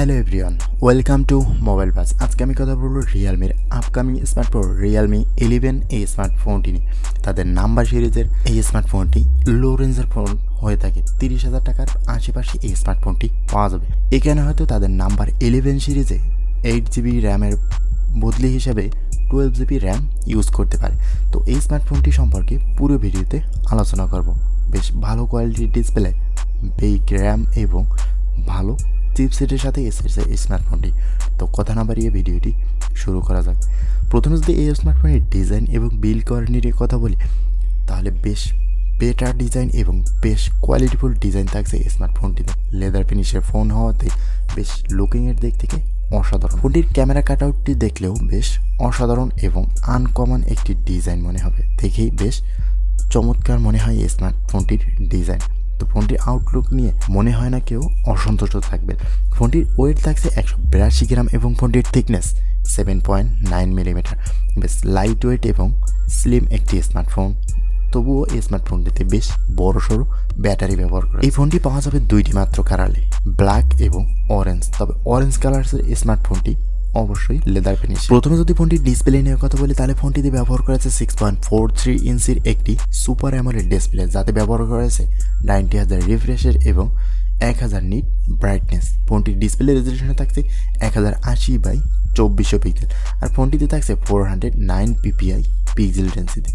Hello everyone, welcome to mobile বাজ। আজকে আমি কথা বলবো রিয়েলমির আপকামিং স্মার্টফোন রিয়েলমি 11 এই স্মার্টফোনটি নিয়ে। তাদের নাম্বার সিরিজের এই স্মার্টফোনটি লো রেঞ্জের ফোন হয়ে থাকে, 30,000 টাকার আশেপাশে এই স্মার্টফোনটি পাওয়া যাবে। এখানে হয়তো তাদের নাম্বার 11 সিরিজে 8GB র্যামের বদলি হিসেবে 12GB র্যাম ইউজ করতে পারে। তো এই স্মার্টফোনটি সম্পর্কে পুরো ভিডিওতে আলোচনা করব। বেশ ভালো কোয়ালিটির ডিসপ্লে, বিগ র্যাম এবং ভালো চিপসেটের সাথে এসেছে এই স্মার্টফোনটি। তো কথা না বাড়িয়ে ভিডিওটি শুরু করা যাক। প্রথমে যদি এই স্মার্টফোনের ডিজাইন এবং বিল্ড কোয়ালিটি নিয়ে কথা বলি, তাহলে বেশ বেটার ডিজাইন এবং বেশ কোয়ালিটিফুল ডিজাইন থাকছে এই স্মার্টফোনটিতে। লেদার ফিনিশের ফোন হওয়াতে বেশ লুকিংয়ের দিক থেকে অসাধারণ। ফোনটির ক্যামেরা কাটআউটটি দেখলেও বেশ অসাধারণ এবং আনকমন একটি ডিজাইন মনে হবে। দেখেই বেশ চমৎকার মনে হয় এই স্মার্টফোনটির ডিজাইন। তো ফোনটির আউটলুক নিয়ে মনে হয় না কেউ অসন্তুষ্ট থাকবে। ফোনটির ওয়েট থাকছে 182 গ্রাম এবং ফোনটির থিকনেস 7.9 মিলিমিটার। বেশ লাইট ওয়েট এবং স্লিম একটি স্মার্টফোন। তবুও এই স্মার্টফোনটিতে বেশ বড়সড় ব্যাটারি ব্যবহার করে। এই ফোনটি পাওয়া যাবে দুইটি মাত্র কালারে, ব্ল্যাক এবং অরেঞ্জ। তবে অরেঞ্জ কালারের স্মার্টফোনটি অবশ্যই লেদার ফিনিশ। প্রথমে যদি ফোনটির ডিসপ্লে নিয়ে কথা বলি, তাহলে ফোনটিতে ব্যবহার করেছে 6.43 ইঞ্চির একটি সুপার অ্যামোলেড ডিসপ্লে, যাতে ব্যবহার করেছে 90,000 রিফ্রেশের এবং 1000 নিট ব্রাইটনেস। ফোনটির ডিসপ্লে রেজলিউশনে থাকছে 1080x2400 পিক্সেল, আর ফোনটিতে থাকছে 409 ppi পিক্সেল ডেন্সিটি।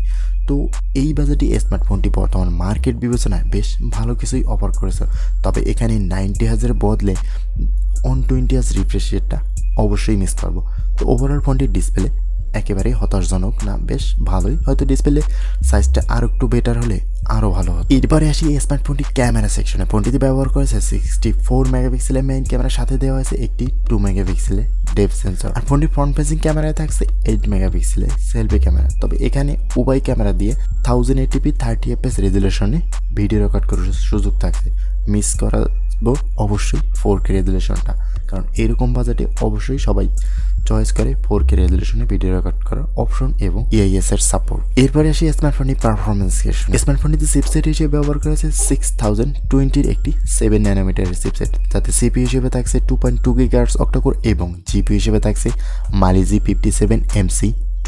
তো এই বাজেটে স্মার্টফোনটি বর্তমান মার্কেট বিবেচনায় বেশ ভালো কিছুই অফার করেছে। তবে এখানে 90,000 বদলে 120Hz রিফ্রেশ রেটটা অবশ্যই মিস করবো। তো ওভারঅল ফোনটির ডিসপ্লে একেবারেই হতাশজনক না, বেশ ভালোই। হয়তো ডিসপ্লে সাইজটা আরও একটু বেটার হলে আরও ভালো হতো। এরপরে আসি এই স্মার্টফোনটি ক্যামেরা সেকশনে। ফোনটিতে ব্যবহার করেছে 64 মেগাপিক্সেলের মেইন ক্যামেরা, সাথে দেওয়া হয়েছে একটি 2 মেগাপিক্সেলের ডেপথ সেন্সর। আর ফোনটির ফ্রন্ট ফেসিং ক্যামেরায় থাকছে 8 মেগাপিক্সেলের সেলফি ক্যামেরা। তবে এখানে উভয় ক্যামেরা দিয়ে 1080p 30fps রেজুলেশনে ভিডিও রেকর্ড করার সুযোগ থাকছে। মিস করা অবশ্যই 4K রেজুলেশনটা, কারণ এরকম বাজেটে অবশ্যই সবাই চয়েস করে 4K রেজুলেশনে ভিডিও রেকর্ড করার অপশন এবং EIS এর সাপোর্ট। এরপরে আসি স্মার্টফোনটির পারফরমেন্স। স্মার্টফোনটিতে চিপসেট হিসেবে ব্যবহার করেছে 6020 একটি 7 ন্যানোমিটারের চিপসেট, যাতে CPU হিসেবে থাকছে 2.2 GHz অক্টাকোর এবং GPU হিসেবে থাকছে Mali G57MC2।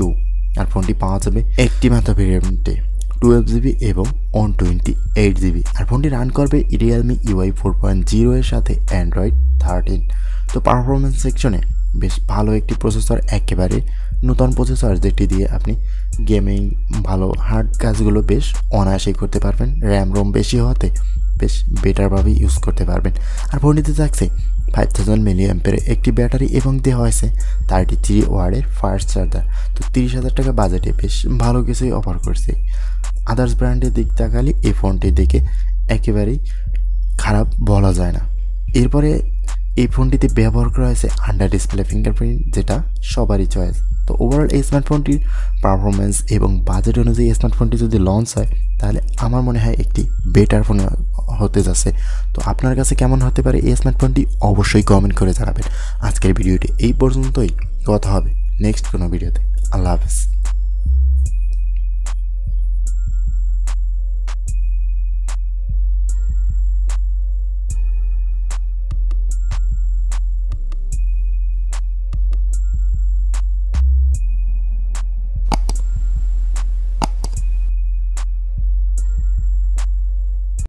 আর ফোনটি পাওয়া যাবে একটি মাত্র ভেরিয়েন্টে, 12GB এবং 128GB। আর ফোনটি রান করবে Realme UI 4.0 এর সাথে Android 13। তো পারফরমেন্স সেকশনে বেশ ভালো একটি প্রসেসর, একেবারে নতুন প্রসেসর, যেটি দিয়ে আপনি গেমিং ভালো হার্ড কাজগুলো বেশ অনায়াসেই করতে পারবেন। র্যাম রোম বেশি হওয়াতে বেশ বেটারভাবে ইউজ করতে পারবেন। আর ফোনটিতে থাকছে 5000 mAh একটি ব্যাটারি এবং দেওয়া হয়েছে 33 ওয়াটের ফাস্ট চার্জার। তো 30,000 টাকা বাজেটে বেশ ভালো কিছুই অফার করছে। আদার্স ব্র্যান্ডের দিক তাকালে এই ফোনটির দিকে একেবারেই খারাপ বলা যায় না। এরপরে এই ফোনটিতে ব্যবহার করা হয়েছে আন্ডার ডিসপ্লে ফিঙ্গারপ্রিন্ট, যেটা সবারই চয়েস। তো ওভারঅল এই স্মার্টফোনটির পারফরমেন্স এবং বাজেট অনুযায়ী স্মার্টফোনটি যদি লঞ্চ হয়, তাহলে আমার মনে হয় একটি বেটার ফোন হতে যাচ্ছে। তো আপনার কাছে কেমন হতে পারে এই স্মার্টফোনটি অবশ্যই কমেন্ট করে জানাবেন। আজকের ভিডিওটি এই পর্যন্তই, কথা হবে নেক্সট কোনো ভিডিওতে। আল্লাহ হাফেজ।